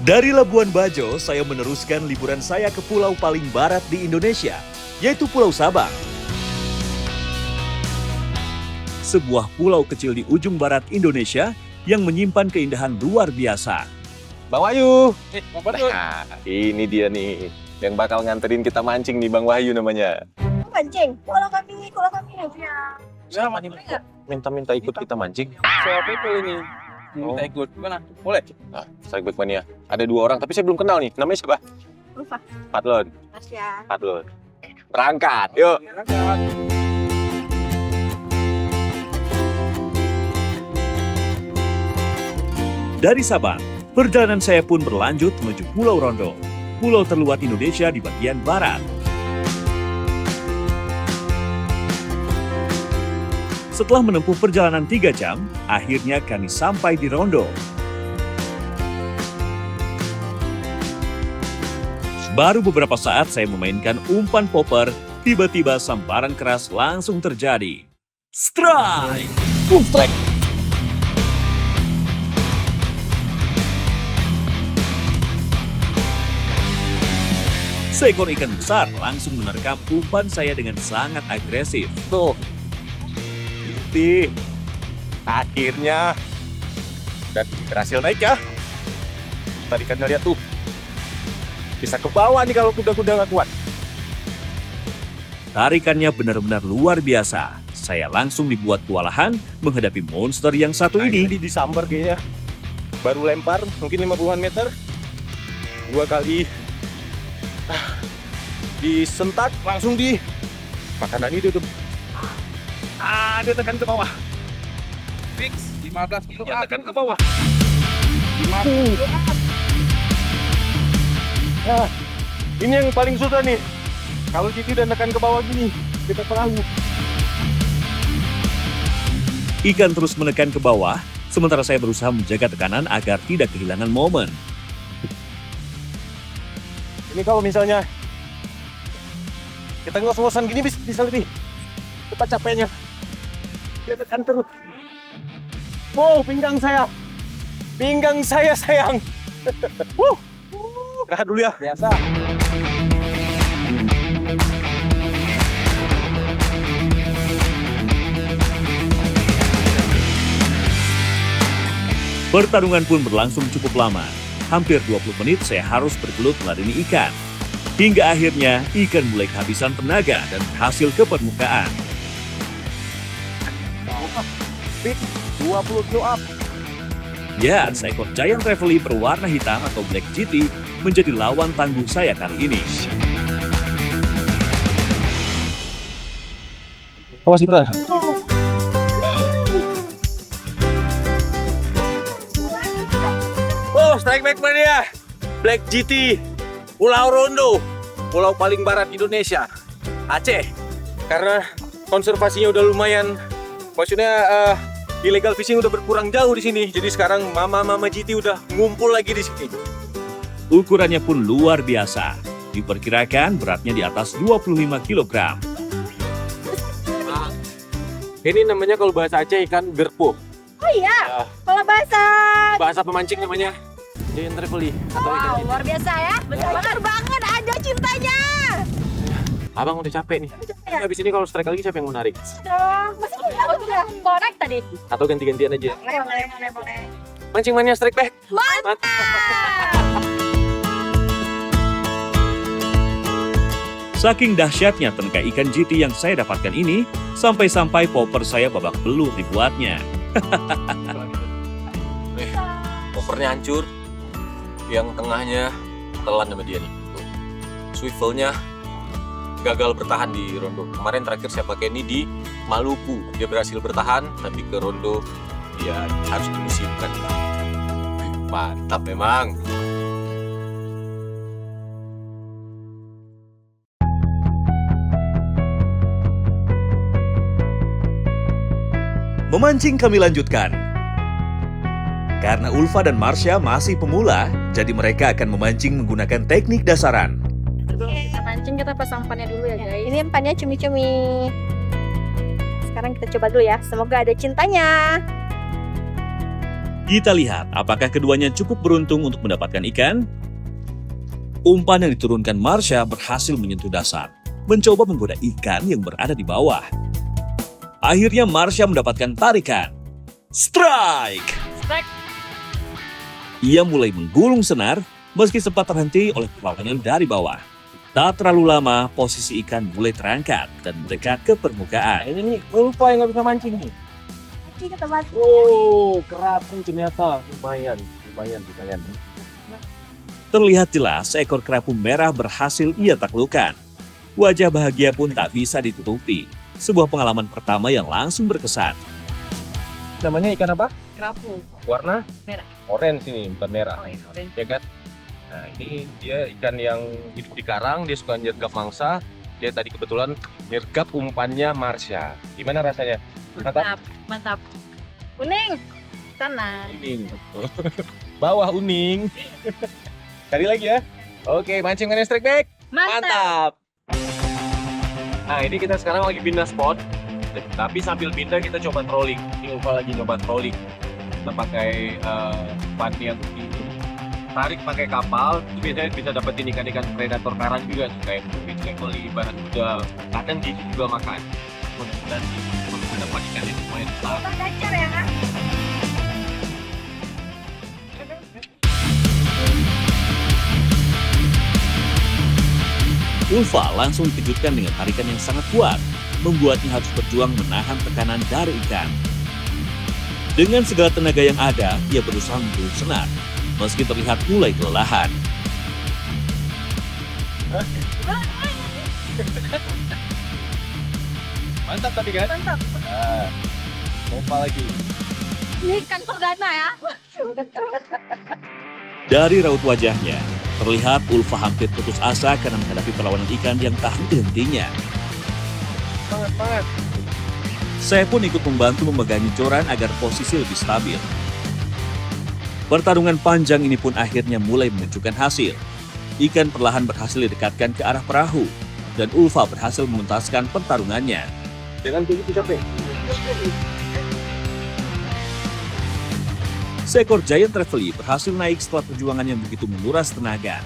Dari Labuan Bajo, saya meneruskan liburan saya ke pulau paling barat di Indonesia, yaitu Pulau Sabang. Sebuah pulau kecil di ujung barat Indonesia yang menyimpan keindahan luar biasa. Bang Wahyu. Bang Badut. Nah, ini dia nih yang bakal nganterin kita mancing nih, Bang Wahyu namanya. Mancing, kalau kami ya. Siapa nih? Minta ikut kita mancing. Siapa itu ini? Minta ikut. Gimana? Boleh? Nah, Strikeback Mania. Ada 2 orang, tapi saya belum kenal nih. Namanya siapa? Lupa. Patlon. Masya. Patlon. Berangkat, yuk. Dari Sabang, perjalanan saya pun berlanjut menuju Pulau Rondo, pulau terluar Indonesia di bagian barat. Setelah menempuh perjalanan 3 jam, akhirnya kami sampai di Rondo. Baru beberapa saat saya memainkan umpan popper, tiba-tiba sambaran keras langsung terjadi. Strike! Strike. Seekor ikan besar langsung menerkam umpan saya dengan sangat agresif. Tuh. Akhirnya. Dan berhasil naik ya. Tadi kan lihat tuh. Bisa ke bawah nih kalau kuda-kuda nggak kuat. Tarikannya benar-benar luar biasa. Saya langsung dibuat kewalahan menghadapi monster yang satu ini. Ini disambar kayaknya. Baru lempar, mungkin 50-an meter. 2 kali. Disentak, langsung di makanan itu tuh. Dia tekan ke bawah. Fix 15 kilo. Dia tekan ke bawah. 15 kilo. Nah, ini yang paling susah nih. Kalau GT udah tekan ke bawah gini, kita perahu. Ikan terus menekan ke bawah, sementara saya berusaha menjaga tekanan agar tidak kehilangan momen. Ini kalau misalnya kita ngos-ngosan gini bisa lebih cepat capeknya. Dia tekan terus. Wow, pinggang saya. Pinggang saya sayang. Rehat dulu ya. Biasa. Pertarungan pun berlangsung cukup lama. Hampir 20 menit saya harus bergelut meladeni ikan. Hingga akhirnya ikan mulai kehabisan tenaga dan berhasil ke permukaan. 20 kilo up. Ya, seekor giant trevally berwarna hitam atau black GT menjadi lawan tangguh saya kali ini. Awas Ibra. Oh, Strikeback Mania. Black GT. Pulau Rondo. Pulau paling barat Indonesia. Aceh. Karena konservasinya udah lumayan. Maksudnya illegal fishing udah berkurang jauh di sini. Jadi sekarang mama-mama GT udah ngumpul lagi di sini. Ukurannya pun luar biasa. Diperkirakan beratnya di atas 25 kg. Ini namanya kalau bahasa Aceh ikan gerpo. Oh iya, kalau Bahasa pemancing namanya giant trevally atau ikan wow, GT. luar biasa ya. Benar banget, ada cintanya. Abang udah capek nih. Habis ini kalau strike lagi siapa yang mau narik? Masih kita udah korek tadi. Atau ganti-gantian aja. Boleh. Mancing mania strike back. Mantap. Saking dahsyatnya tenaga ikan GT yang saya dapatkan ini, sampai-sampai popper saya babak belur dibuatnya. Poppernya hancur. Yang tengahnya telan sama dia nih. Tuh. Swivelnya gagal bertahan di Rondo. Kemarin terakhir saya pakai ini di Maluku. Dia berhasil bertahan, tapi ke Rondo dia harus dimuseumkan. Mantap memang. Memancing kami lanjutkan. Karena Ulfa dan Marsha masih pemula, jadi mereka akan memancing menggunakan teknik dasaran. Kita mancing, kita pasang umpannya dulu ya guys. Ini umpannya cumi-cumi. Sekarang kita coba dulu ya. Semoga ada cintanya. Kita lihat apakah keduanya cukup beruntung untuk mendapatkan ikan. Umpan yang diturunkan Marsha berhasil menyentuh dasar, mencoba menggoda ikan yang berada di bawah. Akhirnya Marsha mendapatkan tarikan. Strike! Ia mulai menggulung senar meski sempat terhenti oleh perlawanan dari bawah. Tak terlalu lama, posisi ikan mulai terangkat dan mendekat ke permukaan. Ini nih, lupa yang nggak bisa mancing nih. Kita masuk. Oh, kerapu ternyata. Lumayan. Terlihat jelas seekor kerapu merah berhasil ia taklukkan. Wajah bahagia pun tak bisa ditutupi. Sebuah pengalaman pertama yang langsung berkesan. Namanya ikan apa? Kerapu. Warna? Merah. Orange ini, bukan merah. Orange. Ya kan? Nah, ini dia ikan yang hidup di karang, dia suka nyergap mangsa. Dia tadi kebetulan nyergap umpannya Marsha. Gimana rasanya? Mantap. Kuning. Sana. Uning. Bawah uning. Sekali lagi ya. Oke, mancing mana strike back? Mantap. Nah, ini kita sekarang lagi pindah spot. Tapi sambil pindah kita coba trolling. Ini Ulfa lagi coba trolling. Kita pakai umpan yang tarik pakai kapal, itu biasanya bisa dapetin ikan-ikan predator karang juga, kayak mungkin koli, barat juga, kadang gigi juga makan. Dan dapat ikan yang lumayan besar. Belajar ya, Kak? Ulfa langsung dikejutkan dengan tarikan yang sangat kuat, membuatnya harus berjuang menahan tekanan dari ikan. Dengan segala tenaga yang ada, ia berusaha menggulung senar, meski terlihat mulai kelelahan. Mantap tadi kan? Mantap. Lupa lagi. Ini ikan perdana ya. Dari raut wajahnya, terlihat Ulfa hampir putus asa karena menghadapi perlawanan ikan yang tak henti-hentinya. Semangat. Saya pun ikut membantu memegangi joran agar posisi lebih stabil. Pertarungan panjang ini pun akhirnya mulai menunjukkan hasil. Ikan perlahan berhasil didekatkan ke arah perahu, dan Ulfa berhasil mementaskan pertarungannya. Dengan begitu capek. Seekor giant trevally berhasil naik setelah perjuangan yang begitu menguras tenaga.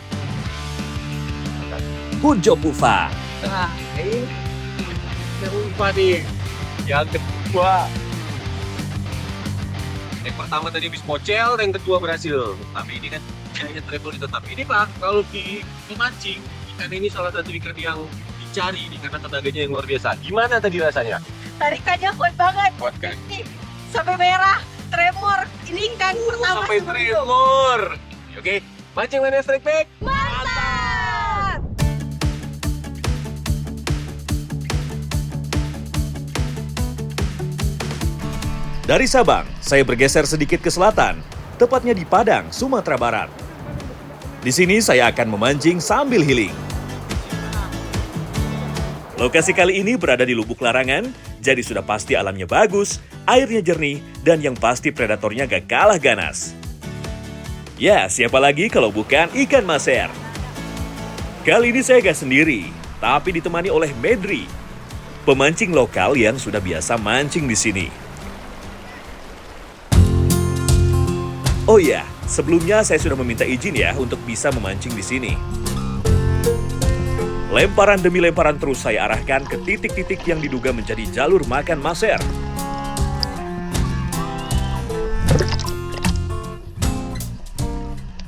Good job, Ulfa! Nah, ini Ulfa nih. Yang kedua. Yang pertama tadi habis mocel, yang kedua berhasil. Tapi ini kan giant trevally tetap. Ini Pak, kalau di memancing, ikan ini salah satu ikan yang dicari nih karena tenaganya yang luar biasa. Gimana tadi rasanya? Tarikannya kuat banget. Kuat kan? Sampai merah, tremor. Ini ikan pertama Sampai seumur hidup. tremor. Oke, mancing mana strike back? Mantap. Dari Sabang, saya bergeser sedikit ke selatan, tepatnya di Padang, Sumatera Barat. Di sini saya akan memancing sambil healing. Lokasi kali ini berada di Lubuk Larangan, jadi sudah pasti alamnya bagus, airnya jernih, dan yang pasti predatornya gak kalah ganas. Ya, siapa lagi kalau bukan ikan maser? Kali ini saya gak sendiri, tapi ditemani oleh Medri, pemancing lokal yang sudah biasa mancing di sini. Oh iya, sebelumnya saya sudah meminta izin ya untuk bisa memancing di sini. Lemparan demi lemparan terus saya arahkan ke titik-titik yang diduga menjadi jalur makan maser.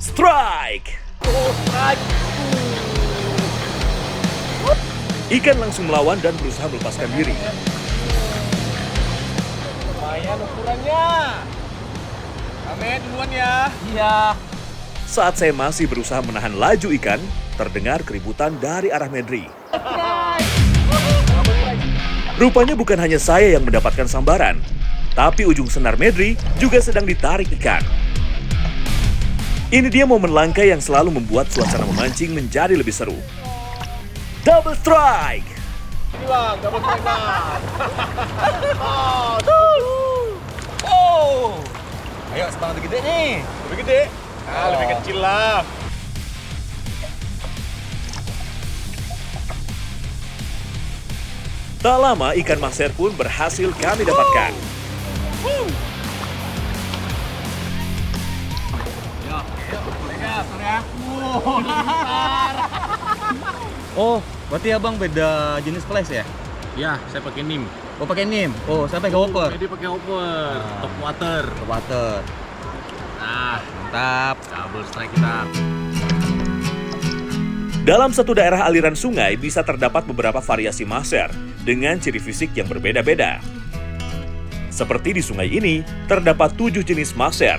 Strike! Ikan langsung melawan dan berusaha melepaskan diri. Lumayan ukurannya. Kame duluan ya. Iya. Saat saya masih berusaha menahan laju ikan, terdengar keributan dari arah Medri. Rupanya bukan hanya saya yang mendapatkan sambaran, tapi ujung senar Medri juga sedang ditarik ikan. Ini dia momen langka yang selalu membuat suasana memancing menjadi lebih seru. Double strike! Ini bang, dapat strike bang. Oh. Ayo semangat lebih gede nih. Lebih gede? Lebih kecil lah. Tak lama ikan maser pun berhasil kami dapatkan. Oh, berarti abang beda jenis flash ya? Ya, saya pakai NIM. Oh, pakai NIM. Oh, saya pakai hopper. Jadi pakai hopper, top water. Top water. Nah, Mantap. double strike kita. Dalam satu daerah aliran sungai bisa terdapat beberapa variasi maser dengan ciri fisik yang berbeda-beda. Seperti di sungai ini, terdapat 7 jenis maser.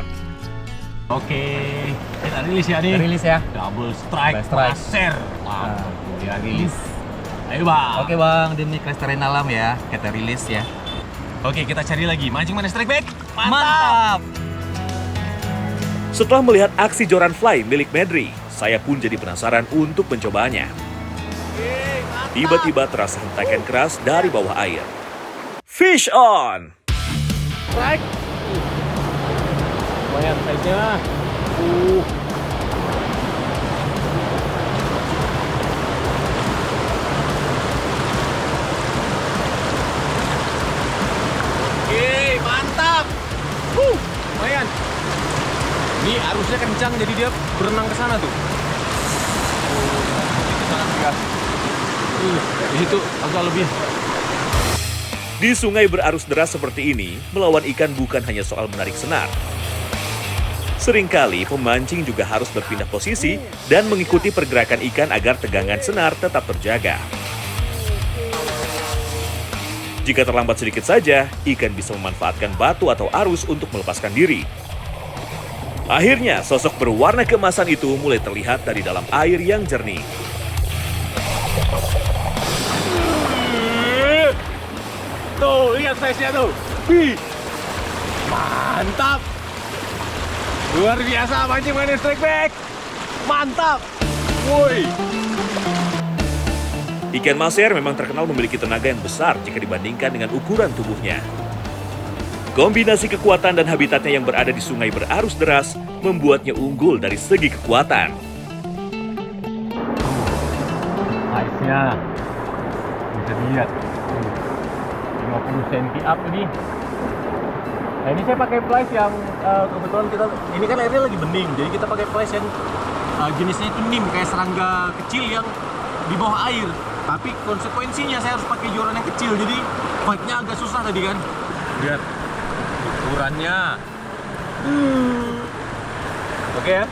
Oke, kita rilis ya nih. Rilis ya. Double strike, Double strike. maser. Wow, dia rilis. Ayo bang. Oke bang, demi kelestarian alam ya, kita rilis ya. Oke, kita cari lagi. Mancing mana strike back? Mantap. Setelah melihat aksi joran fly milik Medri, saya pun jadi penasaran untuk mencobanya. Tiba-tiba terasa hentakan keras dari bawah air. Fish on! Strike. Lumayan size-nya. Oke, mantap. Lumayan. Ini arusnya kencang jadi dia berenang ke sana tuh. Sangat gas. Di situ agak lebih. Di sungai berarus deras seperti ini, melawan ikan bukan hanya soal menarik senar. Seringkali pemancing juga harus berpindah posisi dan mengikuti pergerakan ikan agar tegangan senar tetap terjaga. Jika terlambat sedikit saja, ikan bisa memanfaatkan batu atau arus untuk melepaskan diri. Akhirnya, sosok berwarna keemasan itu mulai terlihat dari dalam air yang jernih. Tuh, lihat size-nya tuh. Wih. Mantap. Luar biasa mancing mana strike back. Mantap. Woi. Ikan maser memang terkenal memiliki tenaga yang besar jika dibandingkan dengan ukuran tubuhnya. Kombinasi kekuatan dan habitatnya yang berada di sungai berarus deras membuatnya unggul dari segi kekuatan. Size-nya bisa dilihat. 50 cm up ini. Nah, ini saya pakai flash yang kebetulan kita ini kan airnya lagi bening, jadi kita pakai flash yang jenisnya itu NIM kayak serangga kecil yang di bawah air. Tapi konsekuensinya saya harus pakai joran yang kecil, jadi fight-nya agak susah tadi kan. Lihat ukurannya. Oke ya.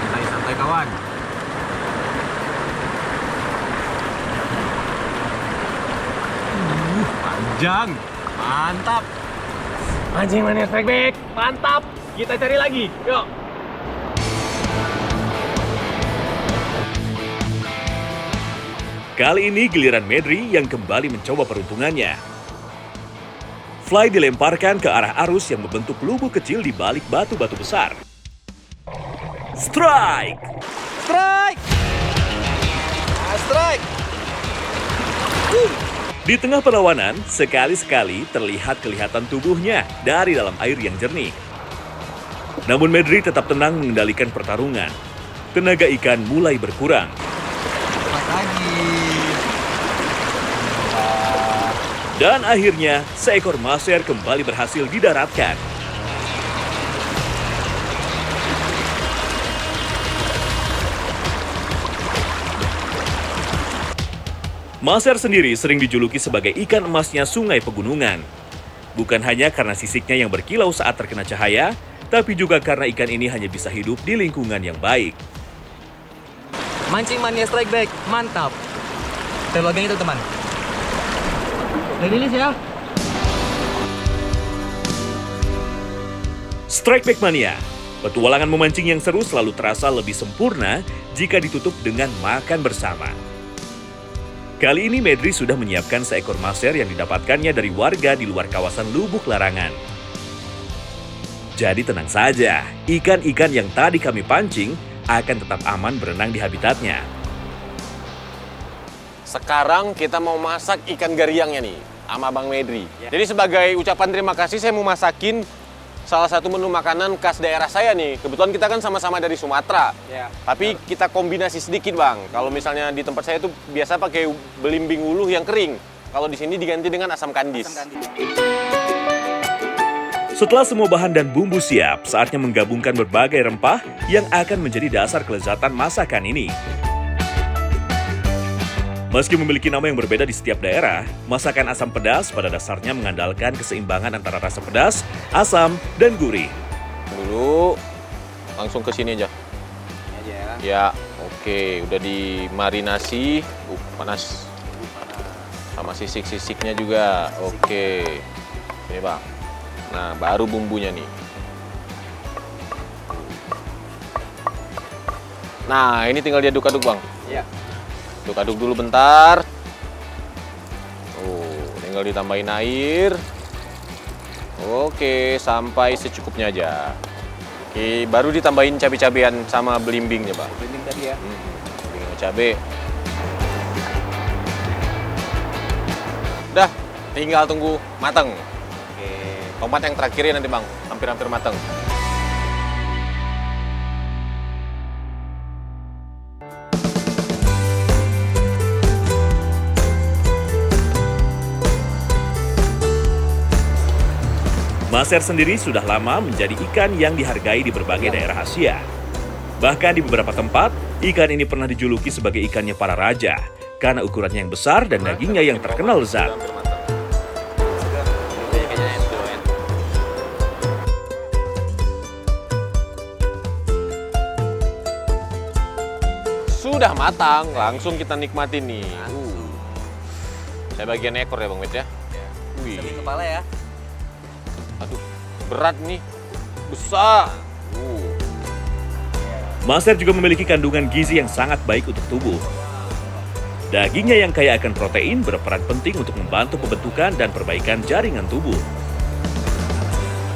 Santai-santai kawan. Panjang, mantap. Mancing mana strike back, mantap. Kita cari lagi, yuk. Kali ini giliran Medri yang kembali mencoba peruntungannya. Fly dilemparkan ke arah arus yang membentuk lubuk kecil di balik batu-batu besar. Strike! Strike. Strike. Di tengah perlawanan, sekali-sekali terlihat kelihatan tubuhnya dari dalam air yang jernih. Namun Medri tetap tenang mengendalikan pertarungan. Tenaga ikan mulai berkurang. Dan akhirnya, seekor maser kembali berhasil didaratkan. Maser sendiri sering dijuluki sebagai ikan emasnya sungai pegunungan. Bukan hanya karena sisiknya yang berkilau saat terkena cahaya, tapi juga karena ikan ini hanya bisa hidup di lingkungan yang baik. Mancing mania strike back, mantap. Kita login itu teman. Rilis ya. Strike Back Mania. Petualangan memancing yang seru selalu terasa lebih sempurna jika ditutup dengan makan bersama. Kali ini Medri sudah menyiapkan seekor maser yang didapatkannya dari warga di luar kawasan Lubuk Larangan. Jadi tenang saja, ikan-ikan yang tadi kami pancing akan tetap aman berenang di habitatnya. Sekarang kita mau masak ikan gariangnya nih sama Bang Medri. Jadi sebagai ucapan terima kasih saya mau masakin salah satu menu makanan khas daerah saya nih. Kebetulan kita kan sama-sama dari Sumatera. Tapi kita kombinasi sedikit Bang. Kalau misalnya di tempat saya tuh biasa pakai belimbing uluh yang kering. Kalau di sini diganti dengan asam kandis. Setelah semua bahan dan bumbu siap, saatnya menggabungkan berbagai rempah yang akan menjadi dasar kelezatan masakan ini. Meski memiliki nama yang berbeda di setiap daerah, masakan asam pedas pada dasarnya mengandalkan keseimbangan antara rasa pedas, asam, dan gurih. Dulu langsung ke sini aja. Ya, oke, udah dimarinasi. Panas. Sama sisik-sisiknya juga. Oke. Ini, Bang. Nah, baru bumbunya nih. Nah, ini tinggal diaduk-aduk, Bang. Iya. Aduk-aduk dulu bentar. Tinggal ditambahin air. Oke, sampai secukupnya aja. Oke, baru ditambahin cabai-cabean sama belimbingnya, Bang. Belimbing tadi ya. Belimbing sama cabai. Udah, tinggal tunggu matang. Oke. Tomat yang terakhirnya nanti, Bang. Hampir-hampir matang. Maser sendiri sudah lama menjadi ikan yang dihargai di berbagai daerah Asia. Bahkan di beberapa tempat, ikan ini pernah dijuluki sebagai ikannya para raja karena ukurannya yang besar dan dagingnya yang terkenal lezat. Sudah matang, langsung kita nikmatin nih. Saya bagian ekor ya, Bang Wit ya. Wih. Sambil kepala ya. Aduh, berat nih. Besar. Maser juga memiliki kandungan gizi yang sangat baik untuk tubuh. Dagingnya yang kaya akan protein berperan penting untuk membantu pembentukan dan perbaikan jaringan tubuh.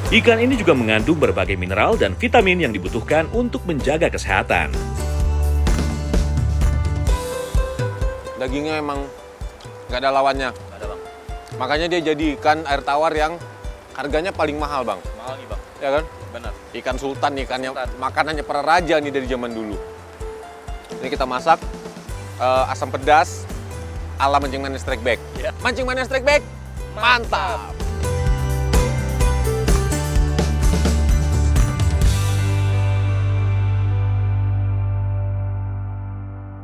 Ikan ini juga mengandung berbagai mineral dan vitamin yang dibutuhkan untuk menjaga kesehatan. Dagingnya emang nggak ada lawannya. Nggak ada, Bang. Makanya dia jadi ikan air tawar yang harganya paling mahal, Bang. Mahal nih, Bang. Ya kan? Benar. Ikan sultan, makanannya para raja nih dari zaman dulu. Ini kita masak asam pedas ala Mancing Mania Strike Back. Ya. Mancing Mania Strike Back, mantap.